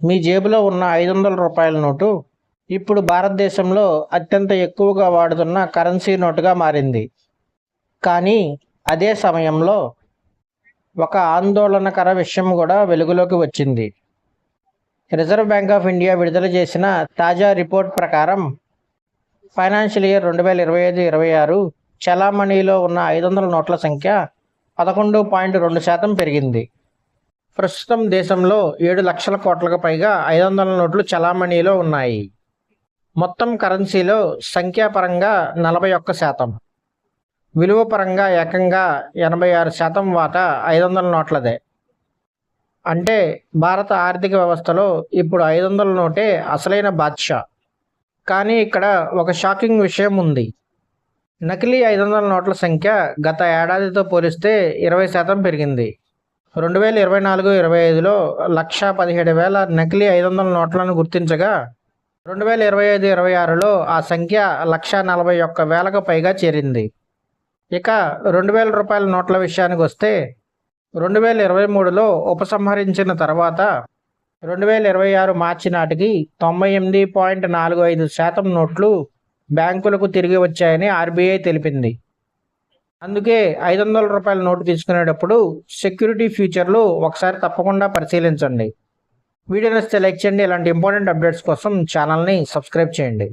మీ జేబులో ఉన్న 500 రూపాయల నోటు ఇప్పుడు భారతదేశంలో అత్యంత ఎక్కువగా వాడుతున్న కరెన్సీ నోటుగా మారింది. కానీ అదే సమయంలో ఒక ఆందోళనకర విషయం కూడా వెలుగులోకి వచ్చింది. రిజర్వ్ బ్యాంక్ ఆఫ్ ఇండియా విడుదల చేసిన తాజా రిపోర్ట్ ప్రకారం ఫైనాన్షియల్ ఇయర్ 2025-26 చలామణిలో ఉన్న 500 నోట్ల సంఖ్య 11.2% పెరిగింది. ప్రస్తుతం దేశంలో 7 లక్షల కోట్లకు పైగా 500 నోట్లు చలామణిలో ఉన్నాయి. మొత్తం కరెన్సీలో సంఖ్యాపరంగా 41%, విలువ పరంగా ఏకంగా 86% వాటా 500 నోట్లదే. అంటే భారత ఆర్థిక వ్యవస్థలో ఇప్పుడు 500 నోటే అసలైన బాద్షా. కానీ ఇక్కడ ఒక షాకింగ్ విషయం ఉంది. నకిలీ 500 నోట్ల సంఖ్య గత ఏడాదితో పోలిస్తే 20% పెరిగింది. 2024-25లో 1,17,000 నకిలీ 500 నోట్లను గుర్తించగా 2025-26లో ఆ సంఖ్య 1,41,000కు పైగా చేరింది. ఇక 2,000 రూపాయల నోట్ల విషయానికి వస్తే 2023లో ఉపసంహరించిన తర్వాత 2026 మార్చి నాటికి 98.45% నోట్లు బ్యాంకులకు తిరిగి వచ్చాయని ఆర్బీఐ తెలిపింది. అందుకే 500 రూపాయల నోటు తీసుకునేటప్పుడు సెక్యూరిటీ ఫీచర్లు ఒకసారి తప్పకుండా పరిశీలించండి. వీడియో నచ్చితే లైక్ చేయండి. ఇలాంటి ఇంపార్టెంట్ అప్డేట్స్ కోసం ఛానల్ని సబ్స్క్రైబ్ చేయండి.